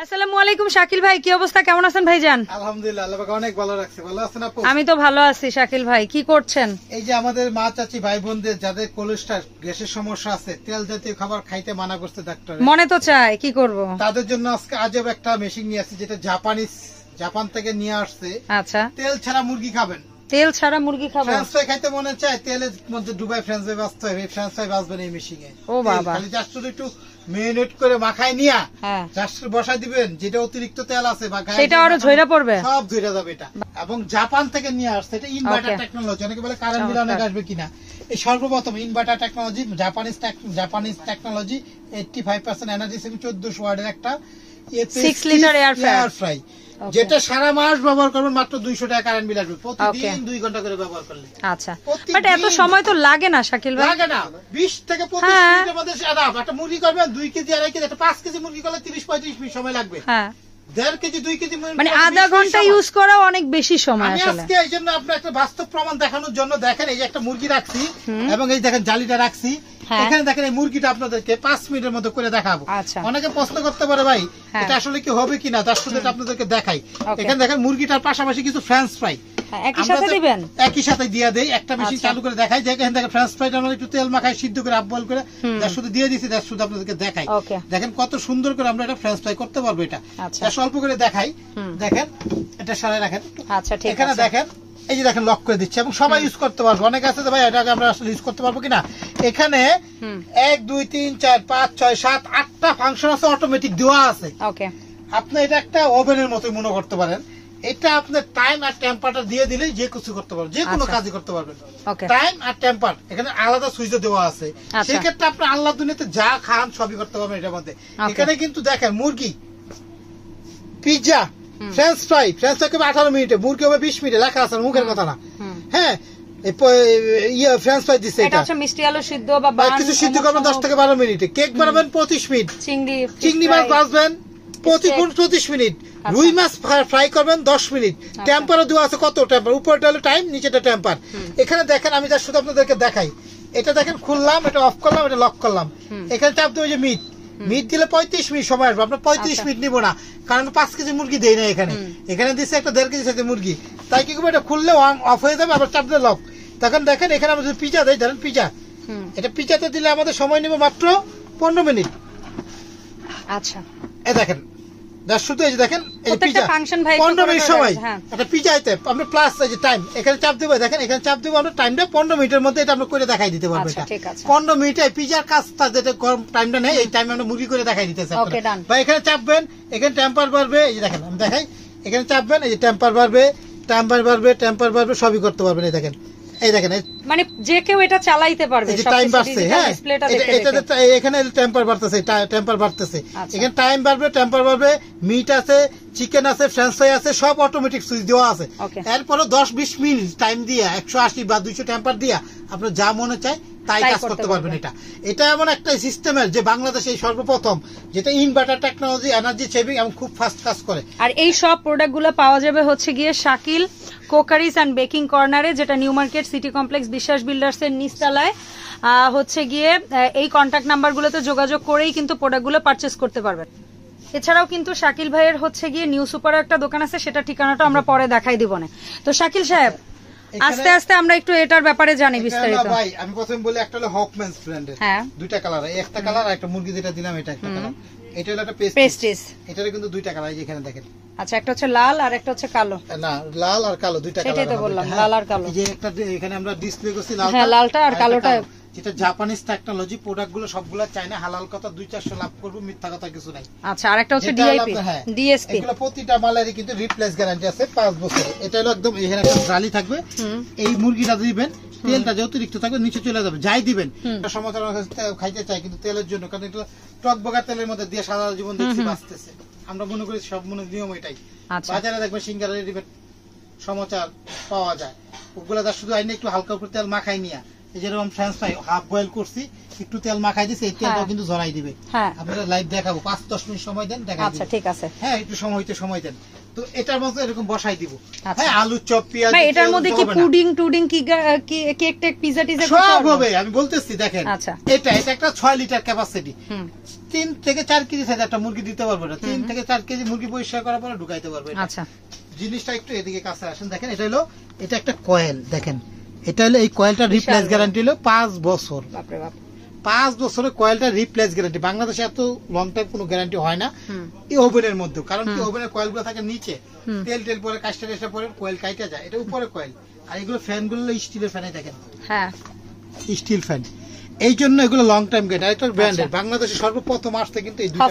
আসসালামু আলাইকুম শাকিল ভাই, কি অবস্থা, কেমন আছেন ভাইজান? আলহামদুলিল্লাহ, আল্লাহ পাক অনেক ভালো রাখছে। ভালো আছেন আপু? আমি তো ভালো আছি। শাকিল ভাই কি করছেন? এই যে আমাদের মা চাচি ভাই বোনদের যাদের কোলেস্ট্রল গ্যাসের সমস্যা আছে, তেল জাতীয় খাবার খাইতে মানা করছে ডাক্তার, মনে তো চায়, কি করব? তাদের জন্য আজকে আজব একটা মেশিন নিয়ে আসছে, যেটা জাপান থেকে নিয়ে আসছে। আচ্ছা, তেল ছাড়া মুরগি খাবেন, তেল ছাড়া মুরগি খাবেন? ফ্রেঞ্চ ফ্রাই খাইতে মনে চায়, তেলের মধ্যে ডুবাই ফ্রেঞ্চ ফ্রাই বাঁচতে হবে। ফ্রেঞ্চ ফ্রাই বাঁচবেন এই মেশিনে। ও বাবা, খালি জাস্ট একটু মেরিনেট করে মাখায় নিয়া হ্যাঁ জাস্ট বসাই দিবেন, যেটা অতিরিক্ত তেল আছে বা গায়ে সেটা আরো ঝইরা পড়বে, সব ঝইরা যাবে এটা। এবং জাপান থেকে নিয়ে আসছে, এটা ইনভার্টার টেকনোলজি। অনেকে বলে কারেন্ট বিল অনেক আসবে কিনা, এই সর্বপ্রথম inverter technology, Japanese technology, 85% energy saving, 1400 ওয়াটের একটা 6 লিটার এয়ার ফ্রাই, যেটা সারা মাস ব্যবহার করবেন, মাত্র 200 টাকা কারেন্ট বিল আসবে প্রতিদিন 2 ঘন্টা করে ব্যবহার করলে। আচ্ছা, বাট এত সময় তো লাগে না শাকিল ভাই? লাগে না, 20 থেকে 25 মিনিটের মধ্যে একটা মুরগি করবেন, 2 কেজি 2.5 কেজি, একটা 5 কেজি মুরগি করলে 30-35 মিনিট সময় লাগবে। হ্যাঁ, 1.5 কেজি 2 কেজি মানে আধা ঘন্টা ইউজ করা অনেক বেশি সময় আমি আসলে। আজকে এই জন্য আপনার একটা বাস্তব প্রমাণ দেখানোর জন্য, দেখেন এই যে একটা মুরগি রাখছি এবং এই দেখেন জালিটা রাখছি, এখানে দেখেন এই মুরগিটা আপনাদেরকে 5 মিনিটের মধ্যে করে দেখাবো। অনেকে প্রশ্ন করতে পারে ভাই এটা আসলে কি হবে কিনা, তার সাথে আপনাদেরকে দেখাই। এখানে দেখেন মুরগিটার পাশাপাশি কিছু ফ্রেঞ্চ ফ্রাই একই সাথে দিবেন, একই সাথে দিয়ে দেই। একটা মেশিন চালু করে দেখাই, দেখেন দেখেন ফ্রেঞ্চ ফ্রাইটা আমরা একটু তেল মাখাই, সিদ্ধ করে আপ বয়েল করে তার শুধু দিয়ে দিছি, তার শুধু আপনাদেরকে দেখাই। দেখেন কত সুন্দর করে আমরা এটা ফ্রেঞ্চ ফ্রাই করতে পারবো। এটা অল্প করে দেখাই, দেখেন এটা সরাই রাখেন। আচ্ছা, ঠিক আছে, এখানে দেখেন এই যে দেখেন লক করে দিচ্ছে এবং সবাই ইউজ করতে পারবো। অনেক আছে ভাই এটাকে আমরা আসলে ইউজ করতে পারবো কিনা। এখানে 1 2 3 4 5 6 7 8টা ফাংশন আছে, অটোমেটিক দেওয়া আছে। ওকে, আপনি এটা একটা ওভেনের মতোই মনে করতে পারেন। এটা আপনার টাইম আর টেম্পারটা দিয়ে দিলেই যে কিছু করতে পারবেন, যে কোনো কাজই করতে পারবেন। টাইম আর টেম্পার এখানে আলাদা সুইচ দেওয়া আছে, সেক্ষেত্রে আপনি আল্লাহ দুনিয়াতে যা খান সবই করতে পারবেন এটার মধ্যে। এখানে কিন্তু দেখেন মুরগি, পিৎজা, ফ্রেঞ্চ ফ্রাই 18 মিনিটে, মুরগি হবে 20 মিনিটে, লেখা আছে, মুখের কথা না। হ্যাঁ, ফ্রেঞ্চ ফ্রাই দিচ্ছে, এটা মিষ্টি আলু সিদ্ধ বা কিছু সিদ্ধ করবেন 10 থেকে 12 মিনিটে, কেক বানাবেন 25 মিনিট, চিংড়ি মাছ ভাজবেন 25 মিনিট, রুই মাছ ফ্রাই করবেন 10 মিনিট। টেম্পারও দেওয়া আছে, কত টেম্পার, উপরটা হলো টাইম, নিচেটা টেম্পার। এখানে দেখেন আমি যা শুধু আপনাদেরকে দেখাই, এটা দেখেন খুললাম, এটা অফ করলাম, এটা লক করলাম। এখানে চাপ দেবো যে মিট দিলে 35 মিনিট সময় আসবে। আপনার 35 মিনিট নিবো না, কারণ 5 কেজি মুরগি দেই না এখানে। এখানে দিচ্ছে একটা 1.5 কেজি সাথে মুরগি, তাই কি করবো, এটা খুললে অফ হয়ে যাবে, আবার চাপ দিলে লক। তখন দেখেন এখানে আমরা যদি পিজা দেই, ধরেন পিজা, এটা পিজাতে দিলে আমাদের সময় নেবে মাত্র 15 মিনিট। আচ্ছা, এই দেখেন শুধু এই যে দেখেন এই পিজা 15 মিনিট সময়, একটা পিজাতে আমরা প্লাস এই যে টাইম এখানে চাপ দেবো, দেখেন এখানে চাপ দেবো আমরা, টাইমটা 15 মিনিটের মধ্যে এটা আমরা করে দেখাই দিতে পারবো। এটা 15 মিনিটে পিজার কাজটা যেটা টাইমটা নেই, এই টাইমে আমরা মুরগি করে দেখাই দিতেছি। বা এখানে চাপবেন, এখানে টেম্পার বাড়বে, এই যে দেখেন আমি দেখাই, এখানে চাপবেন, এই যে টেম্পার বাড়বে, সবই করতে পারবেন। এই দেখেন, এই দেখেন, মানে যে কেউ এটা চালাইতে পারবে, টাইম বাড়ছে। হ্যাঁ, এখানে টেম্পার বাড়তেছে, এখানে টাইম বাড়বে, টেম্পার বাড়বে, মিট আছে, চিকেন আছে, ফ্রেঞ্চ ফ্রাই আছে, সব অটোমেটিক সুইচ দেওয়া আছে। এরপরে 10-20 মিনিট টাইম দিয়ে 180 বা 200 টেম্পার দিয়ে আপনার যা মনে চায় তাই কাজ করতে পারবেন। এটা এমন একটা সিস্টেমের যে বাংলাদেশে এই সর্বপ্রথম, যেটা ইনভার্টার টেকনোলজি, এনার্জি সেভিং এবং খুব ফাস্ট কাজ করে। আর এই সব প্রোডাক্ট গুলো পাওয়া যাবে হচ্ছে গিয়ে শাকিল কোকারিস এন্ড বেকিং কর্নারে, যেটা নিউ মার্কেট সিটি কমপ্লেক্স বিশ্বাস বিল্ডার্স এর নিচতলায়। হচ্ছে গিয়ে এই কন্ট্যাক্ট নাম্বার গুলোতে যোগাযোগ করেই কিন্তু প্রোডাক্ট গুলো পারচেস করতে পারবেন। এছাড়াও কিন্তু শাকিল ভাইয়ের হচ্ছে গিয়ে নিউ সুপারে একটা দোকান আছে, সেটা ঠিকানাটা আমরা পরে দেখাই দিব না। তো শাকিল সাহেব, আস্তে আস্তে আমরা একটু এটার ব্যাপারে জানি বিস্তারিত। ভাই আমি প্রথমে বলি, একটা হলো হকম্যানস ব্র্যান্ডের, দুইটা কালার, একটা কালার আর একটা মুরগি যেটা দিলাম এটা একটা কালার। এটা হলো একটা পেস্টিস, এটার কিন্তু দুইটা কালার, এখানে দেখেন। আচ্ছা, একটা হচ্ছে লাল আর একটা হচ্ছে কালো। না, লাল আর কালো দুইটা কালার। সেটাই তো বললাম, লাল আর কালো। এই যে একটা এখানে আমরা ডিসপ্লে করছি, লালটা আর কালোটা। যেটা জাপানিজ টেকনোলজি, প্রোডাক্ট গুলো সবগুলো চাইনা, হালাল কথা 2-400 লাভ করবো, মিথ্যা কথা কিছু নাই। আচ্ছা, আর একটা হচ্ছে ডিআইপি, ডিএসপি, এগুলো প্রতিটা মালেরই কিন্তু রিপ্লেস গ্যারান্টি আছে 5 বছর। এটা হলো একদম, এখানে একটা জালি থাকবে, এই মুরগিটা দিবেন, তেলটা যে অতিরিক্ত থাকবে নিচে চলে যাবে, যাই দিবেন। সমাচার খাইতে চাই কিন্তু তেলের জন্য, কারণ এটা টক বগা তেলের মধ্যে দিয়ে সারা জীবন দেখছি বাঁচতেছে। আমরা মনে করি সব নিয়ম এটাই। বাজারে দেখবেন সিঙ্গারা রেডিমেড সমাচার পাওয়া যায়, ওগুলা শুধু আইনে একটু হালকা উপর তেল মাখাই নিয়ে, যেরকম ফ্রেঞ্চ ফ্রাই হাফ বয়েল করছি, একটু তেল মাখাই দিচ্ছে, এই তেলটা কিন্তু ঝরাই দিবে। আপনারা লাইভ দেখাবো, 5-10 মিনিট সময় দেন, দেখাই। আচ্ছা, ঠিক আছে। হ্যাঁ, একটু সময় দেন। তো এটার মধ্যে এরকম বসাই দিব। হ্যাঁ, আলু চপ, পেঁয়াজ, এটার মধ্যে কি পুডিং কি কেক টেক পিজা টিজা সব হবে, আমি বলতেছি। দেখেন এটা একটা 6 লিটার ক্যাপাসিটি, 3 থেকে 4 কেজি সাইজ একটা মুরগি দিতে পারবে না। 3 থেকে 4 কেজি মুরগি পরিষ্কার করার পরে ঢুকাইতে পারবে। আচ্ছা, জিনিসটা একটু এদিকে কাছে আসেন, দেখেন এটা হলো, এটা একটা কয়েল, দেখেন এটা হলো, এই কয়েলটা রিপ্লেস গ্যারান্টি হলো 5 বছর। বাপরে বাপ, 5 বছরের কয়েলটা রিপ্লেস গ্যারান্টি। বাংলাদেশে এত লং টাইম কোনো গ্যারান্টি হয় না এই ওভেনের মধ্যে, কারণ কি ওভেনের কয়েলগুলো থাকে নিচে, তেল পরে কাস্টা টেস্টা পরে কয়েল কাইটা যায়, এটা উপরে কয়েল। আর এগুলো ফ্যানগুলো স্টিলের ফ্যানে, দেখেন হ্যাঁ স্টিল ফ্যান, এই জন্য এগুলো লং টাইম গেট। আর এটা ব্র্যান্ডের, বাংলাদেশে সর্বপ্রথম আসছে কিন্তু এই দুইটা,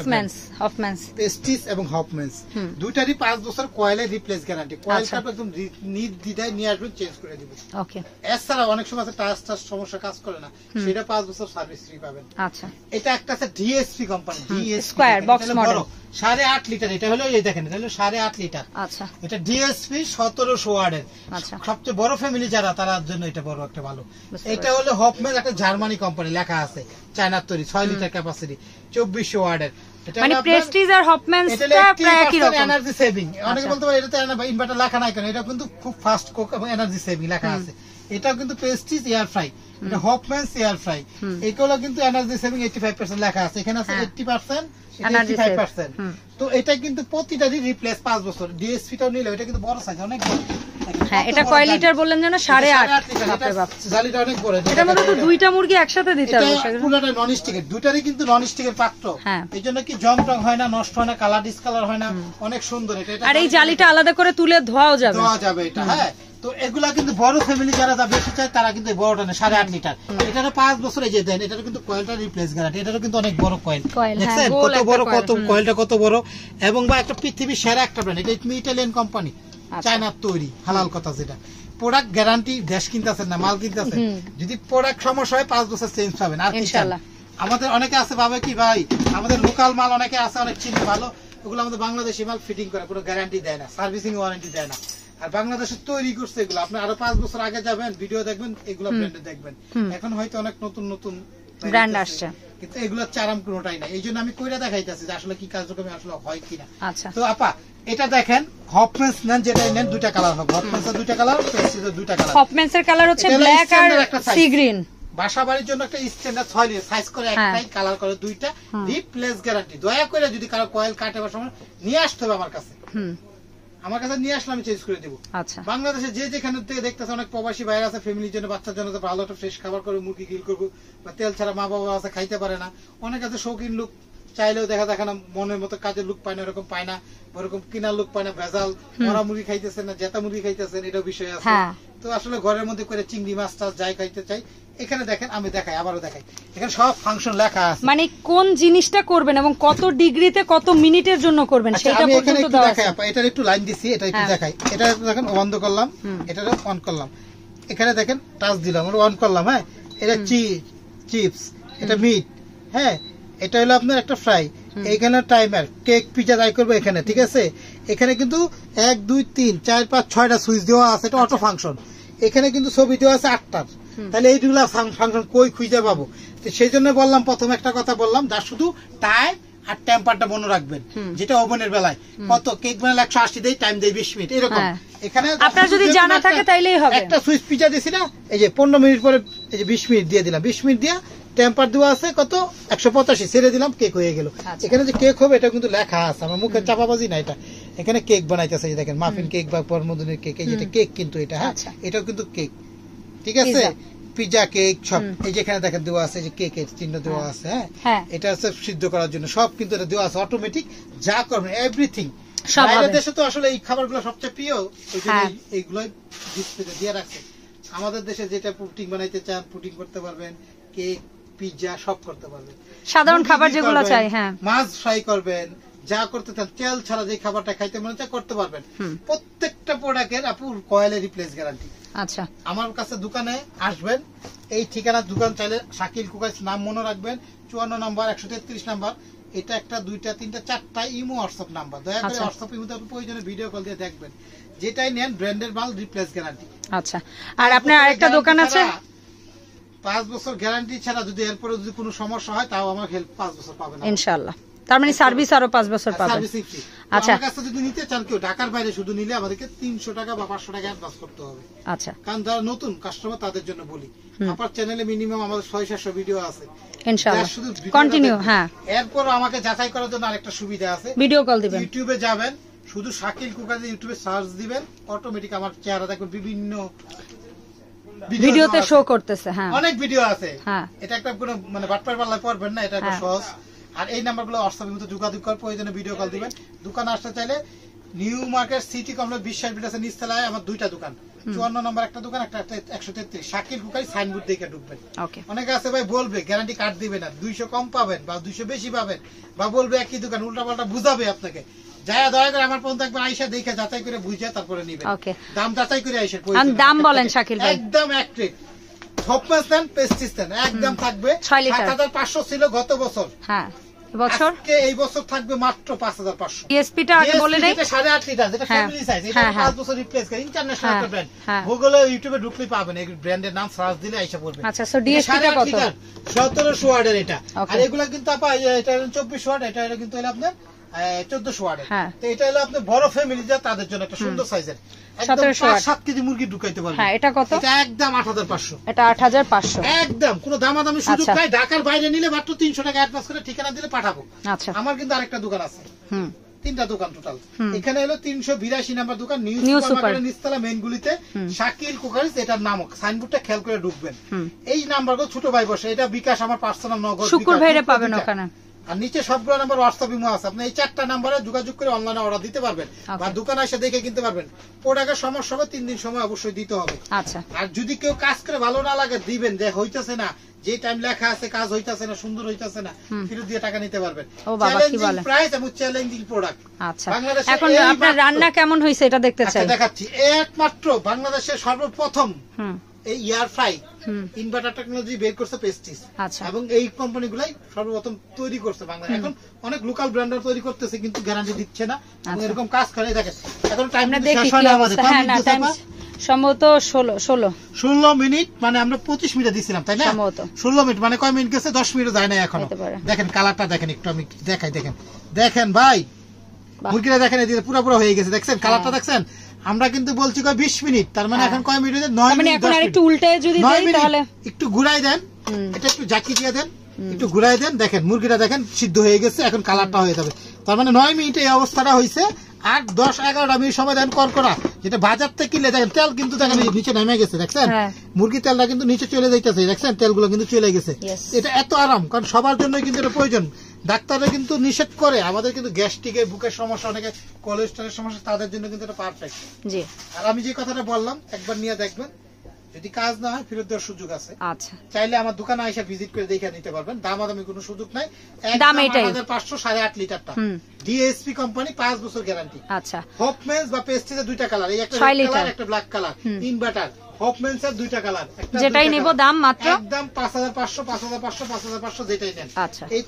হফম্যানস প্রেস্টিজ এবং হফম্যানস, দুইটারই 5 বছর কয়েলের রিপ্লেস গ্যারান্টি। কয়েলটা একদম নির্দ্বিধায় নিয়ে আসবেন, চেঞ্জ করে দিবেন। ওকে, এছাড়া অনেক সময় আছে টাচ সমস্যা কাজ করে না, সেটা 5 বছর সার্ভিস ফ্রি পাবেন। আচ্ছা, এটা একটা আছে DSP company, square box model 8.5 litre. এটা হলো এই দেখেন, এটা হলো 8.5 লিটার। আচ্ছা, এটা ডিএসপি 1700 ওয়াটের। আচ্ছা, সবচেয়ে বড় ফ্যামিলি যারা, তার জন্য এটা বড় একটা ভালো। এটা হলো হফম্যান, একটা জার্মানি কোম্পানি, লেখা আছে চায়নার তৈরি, 6 লিটার ক্যাপাসিটি, 2400 ওয়াটের। মানে প্রেস্টিজ আর হফম্যানসটা প্রায় একই রকম, এনার্জি সেভিং। অনেকে বলতে পারে এটাতে ইনভার্টার লেখা নাই কেন, এটা কিন্তু খুব ফাস্ট কুক এবং এনার্জি সেভিং লেখা আছে। এটাও কিন্তু প্রেস্টিজ এয়ার ফ্রাই, এটা হফম্যানস এয়ার ফ্রাই। এগুলো কিন্তু এনার্জি সেভিং 85% লেখা আছে, এখানে আছে 80%, 85%। তো এটা কিন্তু প্রতিটারই রিপ্লেস 5 বছর। ডিএসপিটাও নিলে এটা কিন্তু বড় সাইজ, অনেক বড়। হ্যাঁ, এটা কয় লিটার বললেন যেন? 8.5। বাপরে বাপ, জালিটা অনেক বড়। এটার মধ্যে তো দুইটা মুরগি একসাথে দিতে হবে। এটা পুরোটা নন স্টিকের, দুইটারই কিন্তু নন স্টিকের পাত্র। এইজন্য কি জং টং হয় না, নষ্ট হয় না, কালার ডিসকালার হয় না, অনেক সুন্দর এটা। আর এই জালিটা আলাদা করে তুলে ধোয়াও যাবে, এটা। হ্যাঁ, তো এগুলা কিন্তু বড় ফ্যামিলি যারা বেশি চায় তারা কিন্তু বড়টা নেয়, 8.5 লিটার। এটারও 5 বছর এই যে দেন, এটারও কিন্তু কয়েলটা রিপ্লেস গ্যারান্টি। এটারও কিন্তু অনেক বড় কয়েল, দেখছেন কত বড়, কত কয়েলটা কত বড়। এবং বা একটা পৃথিবীর সেরা একটা ব্র্যান্ড, এটা ইটালিয়ান কোম্পানি, চায়নার তৈরি, হালাল কথা। যেটা প্রোডাক্ট গ্যারান্টি, দেশ কিনতেছেন না, মাল কিনতেছেন, যদি প্রোডাক্ট সমস্যা হয় 5 বছর চেঞ্জ পাবেন। আর ইনশাআল্লাহ আমাদের অনেকে আছে ভাবে কি ভাই, আমাদের লোকাল মাল অনেকে আছে, অনেক চিনি ভালো, ওগুলো আমাদের বাংলাদেশি মাল ফিটিং করে, কোনো গ্যারান্টি দেয় না, সার্ভিসিং ওয়ারেন্টি দেয় না। আর বাংলাদেশে তৈরি করছে এগুলো। আপনি আরো 5 বছর আগে যাবেন, ভিডিও দেখবেন, এগুলো ব্র্যান্ডে দেখবেন। এখন হয়তো অনেক নতুন নতুন ব্র্যান্ড আসছে, কিন্তু এগুলোর চারাম কোনোটাই নাই। এই জন্য আমি কইরা দেখাইতেছি যে আসলে কি কার্যক্রমে আসলে হয় কিনা। আচ্ছা, তো আপা এটা দেখেন, হফম্যানস নেন, যেটা নেন দুইটা কালার হবে, হফম্যানস এর দুইটা কালার, প্রেস্টিজের দুইটা কালার। হফম্যানস এর কালার হচ্ছে ব্ল্যাক আর সি গ্রিন। বাসা বাড়ির জন্য একটা স্ট্যান্ডার্ড 6 লিটার সাইজ করে, একটাই কালার করে, দুইটা রিপ্লেস গ্যারান্টি। দয়া করে যদি কারো কয়েল কাটে বা সময় নিয়ে আসতে হবে আমার কাছে, আমার কাছে নিয়ে আসলে আমি চেঞ্জ করে দেবো। আচ্ছা, বাংলাদেশে যে যেখানে থেকে দেখতেছে, অনেক প্রবাসী বাইরে আছে, ফ্যামিলির জন্য, বাচ্চার জন্য ভালো একটা ফ্রেশ খাবার করে মুরগি গ্রিল করবো, বা তেল ছাড়া মা বাবা আছে খাইতে পারে না, অনেক আছে শৌখিন লোক, চাইলেও দেখা না মনের মতো কাজের লোক পায় না, এরকম পায় না, ওরকম কিনার লোক পায় না, ভেজাল মরা মুরগি খাইতেছেন না, জেতা মুরগি খাইতেছেন, এটাও বিষয় আছে। তো আসলে ঘরের মধ্যে করে চিংড়ি মাছ টাছ যাই খাইতে চাই, এখানে দেখেন, আমি দেখাই, আবারও দেখাই, এখানে সব ফাংশন লেখা আছে, মানে কোন জিনিসটা করবেন এবং কত ডিগ্রিতে কত মিনিটের জন্য করবেন সেটা পর্যন্ত দেওয়া আছে। এটার একটু লাইন দিছি, এটা একটু দেখাই। এটা দেখেন বন্ধ করলাম, এটা অন করলাম, এখানে দেখেন টাচ দিলাম, অন করলাম। হ্যাঁ, এটা চিপস, এটা মিট, হ্যাঁ, এটা হলো আপনার একটা ফ্রাই, এইখানে টাইমার, কেক পিজা যাই করবো এখানে, ঠিক আছে। এখানে কিন্তু 1 2 3 4 5 6টা সুইচ দেওয়া আছে, এটা অটো ফাংশন। এখানে কিন্তু ছবি দেওয়া আছে 8টার, তাহলে এইগুলা ফাংশন কই খুঁজে পাবো? তো সেই জন্য বললাম, প্রথম একটা কথা বললাম, যা শুধু টাইম আর টেম্পারটা মনে রাখবেন, যেটা ওভেনের বেলায় কত কেক বানালে 180 দেই, টাইম দেই 20 মিনিট, এরকম। এখানে আপনার যদি জানা থাকে তাইলেই হবে। একটা সুইচ পিজা দিছি না, এই যে 15 মিনিট পরে এই যে 20 মিনিট দিয়ে দিলাম, 20 মিনিট দিয়ে টেম্পার দেওয়া আছে কত 185, ছেড়ে দিলাম, কেক হয়ে গেল। এখানে যে কেক হবে এটা কিন্তু লেখা আছে, আমার মুখে চাপাবাজি না, এটা এখানে কেক বানাইতেছে, দেখেন মাফিন কেক বা পরমদিনের কেক, এই যেটা কেক কিন্তু এটা, হ্যাঁ, এটাও কিন্তু কেক, ঠিক আছে, পিজা কেক সব। এই যেখানে দেখেন দেওয়া আছে যে কেকের চিহ্ন দেওয়া আছে, হ্যাঁ, এটা হচ্ছে সিদ্ধ করার জন্য, সব কিন্তু এটা দেওয়া আছে অটোমেটিক, যা করবেন এভরিথিং। বাইরের দেশে তো আসলে এই খাবারগুলো সবচেয়ে প্রিয়, ওই জন্য এইগুলোই ডিসপ্লেতে দিয়ে রাখছে। আমাদের দেশে যেটা পুডিং বানাইতে চান, পুডিং করতে পারবেন, কেক পিজা সব করতে পারবেন, সাধারণ খাবার যেগুলো চাই, হ্যাঁ, মাছ ফ্রাই করবেন, যা করতে চান, তেল ছাড়া যে খাবারটা খাইতে মনে চায় করতে পারবেন। প্রত্যেকটা প্রোডাক্টের আপুর কয়েলের রিপ্লেস গ্যারান্টি। আচ্ছা, আমার কাছে দোকানে আসবেন, এই ঠিকানা, দোকান চাইলে শাকিল কুকাইস নাম মনে রাখবেন, 54 নম্বর 133 নাম্বার, এটা একটা 2টা 3টা 4টা ইমো হোয়াটসঅ্যাপ নাম্বার, দয়া করে হোয়াটসঅ্যাপ ইমোতে প্রয়োজনে ভিডিও কল দিয়ে দেখবেন, যেটাই নেন ব্র্যান্ডের মাল রিপ্লেস গ্যারান্টি। আচ্ছা, আর আপনার আরেকটা দোকান আছে 5 বছর গ্যারান্টি ছাড়া, যদি এরপরে যদি কোনো সমস্যা হয় তাও আমার হেল্প 5 বছর পাবেন ইনশাআল্লাহ। তার মানে সার্ভিস আরো 5 বছর পাবেন। আচ্ছা, আমার কাছে যদি নিতে চান কেউ ঢাকার বাইরে শুধু নিলে আমাদেরকে 300 টাকা বা 500 টাকা অ্যাডভান্স করতে হবে। আচ্ছা, কারণ যারা নতুন কাস্টমার তাদের জন্য বলি, আমার চ্যানেলে মিনিমাম আমাদের 600-700 ভিডিও আছে ইনশাআল্লাহ কন্টিনিউ। হ্যাঁ, এরপর আমাকে যাচাই করার জন্য আরেকটা সুবিধা আছে, ভিডিও কল দিবেন। ইউটিউবে যাবেন, শুধু শাকিল কুকার দিয়ে ইউটিউবে সার্চ দিবেন, অটোমেটিক আমার চেহারা দেখবেন বিভিন্ন ভিডিওতে শো করতেছে। হ্যাঁ, অনেক ভিডিও আছে। হ্যাঁ, এটা একটা কোনো মানে বাটপার পাল্লায় পড়বেন না, এটা একটা সহজ। আর এই নাম্বারগুলো হোয়াটসঅ্যাপের মধ্যে যোগাযোগ করার প্রয়োজনে ভিডিও কল দিবেন। দোকানে আসতে চাইলে নিউ মার্কেট সিটি কমপ্লেক্স বিশ্বাস বিল্ডার্সের নিচতলায় আমার 2টা দোকান, 54 নম্বর একটা দোকান, একটা 133 শাকিল কুকারি সাইনবোর্ড দেখে ঢুকবেন। অনেকে আছে ভাই বলবে গ্যারান্টি কার্ড দিবে না, 200 কম পাবেন বা 200 বেশি পাবেন, বা বলবে একই দোকান, উল্টাপাল্টা বুঝাবে আপনাকে। যায়া দয়া করে আমার পর্যন্ত একবার আইসা দেখে যাচাই করে বুঝে তারপরে নিবেন। দাম যাচাই করে আইসা দাম বলেন শাকিল ভাই। একদম এক রেট, হপমেস দেন, পেস্টিস দেন, একদম থাকবে 7500 ছিল গত বছর। হ্যাঁ, বছর এই বছর থাকবে মাত্র 5500। ইএসপিটা আগে বলে নেই, 8.5 লিটার, যেটা ফ্যামিলি সাইজ, এটা 5 বছর রিপ্লেস করে ইন্টারন্যাশনাল একটা ব্র্যান্ড। গুগলে ইউটিউবে ঢুকলে পাবেন, এই ব্র্যান্ডের নাম সার্চ দিলে আইসা পড়বে। আচ্ছা, সো ডিএসপিটা কত? 1700 ওয়াটের এটা। আর এগুলা কিন্তু আপা এটা 2400 ওয়াট, এটা কিন্তু হলো আপনার 1400 ওয়াটের। তো এটা হলো আপনার বড় ফ্যামিলি যা তাদের জন্য একটা সুন্দর সাইজের, একদম 7 কেজি মুরগি ঢুকাইতে পারবেন। হ্যাঁ, এটা কত? এটা একদম 8500। এটা 8500 একদম কোনো দামাদামি সুযোগ নাই। ঢাকার বাইরে নিলে মাত্র 300 টাকা অ্যাডভান্স করে ঠিকানা দিলে পাঠাবো। আচ্ছা, আমার কিন্তু আরেকটা দোকান আছে, 3টা দোকান টোটাল। এখানে হলো 382 নাম্বার দোকান, নিউ সুপারমার্কেটের নিচতলা মেইন গুলিতে, শাকিল কুকারিজ, এটার নাম সাইনবোর্ডটা খেয়াল করে ঢুকবেন। এই নাম্বারগুলো ছোট ভাই বসে, এটা বিকাশ আমার পার্সোনাল নগদ শুকুর ভাইরে পাবেন ওখানে। আর নিচে সবগুলো নাম্বার হোয়াটসঅ্যাপ ইমো আছে, আপনি এই 4টা নাম্বারে যোগাযোগ করে অনলাইনে অর্ডার দিতে পারবেন বা দোকানে এসে দেখে কিনতে পারবেন। প্রোডাক্টের সমস্যা হবে 3 দিন সময় অবশ্যই দিতে হবে। আচ্ছা, আর যদি কেউ কাজ করে ভালো না লাগে দিবেন, যে হইতাছে না, যে টাইম লেখা আছে কাজ হইতাছে না, সুন্দর হইতাছে না, ফেরত দিয়ে টাকা নিতে পারবেন। চ্যালেঞ্জিং প্রাইস এবং চ্যালেঞ্জিং প্রোডাক্ট। আচ্ছা, এখন আপনার রান্না কেমন হইছে এটা দেখতে চাই। দেখাচ্ছি, একমাত্র বাংলাদেশের সর্বপ্রথম এই এয়ার ফ্রাই ইনভার্টার টেকনোলজি বের করছে পেস্টিস। এবং এই কোম্পানিগুলাই সর্বপ্রথম তৈরি করছে বাংলাদেশ। এখন অনেক লোকাল ব্র্যান্ডার তৈরি করতেছে কিন্তু গ্যারান্টি দিচ্ছে না, এরকম কাজ করে। দেখেন এখন টাইম শেষ হয় না আমাদের, সম্ভবত 16 মিনিট, মানে আমরা 25 মিনিট দিছিলাম তাই না? 16 মিনিট মানে কয় মিনিট গেছে? 10 মিনিট যায় না এখনো। দেখেন কালারটা দেখেন, একটু আমি দেখাই। দেখেন ভাই, মুরগিটা দেখেন পুরো হয়ে গেছে, দেখছেন কালারটা দেখছেন? আমরা কিন্তু বলছি 20 মিনিট, তার মানে এখন কয় মিনিট? 9 মিনিট। এখন আরেকটু উল্টায় যদি দেই তাহলে একটু ঘুরাই দেন, এটা একটু জাকি দিয়ে দেন, একটু ঘুরাই দেন। দেখেন মুরগিটা দেখেন সিদ্ধ হয়ে গেছে, এখন কালারটা হয়ে যাবে। তার মানে 9 মিনিটে এই অবস্থাটা হয়েছে। আর 10-11টা মিনিট সময় দেন করা, যেটা বাজার থেকে কিনলে দেখেন তেল কিন্তু দেখেন নিচে নেমে গেছে, দেখছেন? মুরগি তেলটা কিন্তু নিচে চলে যাইতেছে, দেখছেন তেলগুলো কিন্তু চলে গেছে। এটা এত আরাম, কারণ সবার জন্য কিন্তু এটা প্রয়োজন। ডাক্তাররা কিন্তু নিষেধ করে, আমাদের কিন্তু গ্যাস্ট্রিকের, বুকের সমস্যা, অনেকে কোলেস্টেরলের সমস্যা, তাদের জন্য কিন্তু এটা পারফেক্ট। আর আমি যে কথাটা বললাম একবার নিয়ে দেখবেন, যদি কাজ না হয় ফেরত দেওয়ার সুযোগ আছে। আচ্ছা, চাইলে আমার দোকানে এসে ভিজিট করে দেখে নিতে পারবেন। দামাদামি কোনো সুযোগ নাই, একদম 8500 8.5 লিটারটা ডিএসপি কোম্পানি, 5 বছর গ্যারান্টি। আচ্ছা, হপমেন্স বা পেস্টিসের 2টা কালার, এই একটা রেড কালার, একটা ব্ল্যাক কালার, ইনভার্টার। হপমেন্স এর 2টা কালার, যেটাই নেব দাম মাত্র একদম 5500 5500 5500 যেটাই নেন। আচ্ছা, এই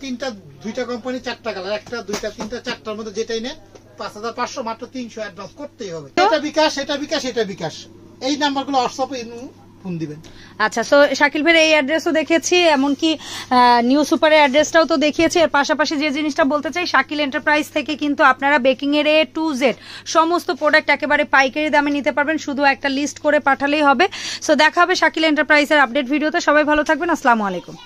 2টা কোম্পানি 4টা কালার, একটা 2টা 3টা 4টার মধ্যে যেটাই নেন 5500, মাত্র 300 অ্যাডভান্স করতেই হবে। এটা বিকাশ, এটা বিকাশ, এটা বিকাশ। এই নাম্বারগুলো হোয়াটসঅ্যাপে ফোন দিবেন। আচ্ছা, সো শাকিল ভাইয়ের এই অ্যাড্রেসও দেখেছি, এমনকি নিউ সুপারের অ্যাড্রেসটাও তো দেখিয়েছি। এর পাশাপাশি যে জিনিসটা বলতে চাই, শাকিল এন্টারপ্রাইজ থেকে কিন্তু আপনারা বেকিং এর A to Z সমস্ত প্রোডাক্ট একেবারে পাইকারি দামে নিতে পারবেন, শুধু একটা লিস্ট করে পাঠালেই হবে। সো দেখা হবে শাকিল এন্টারপ্রাইজের আপডেট ভিডিওতে। সবাই ভালো থাকবেন, আসসালামু আলাইকুম।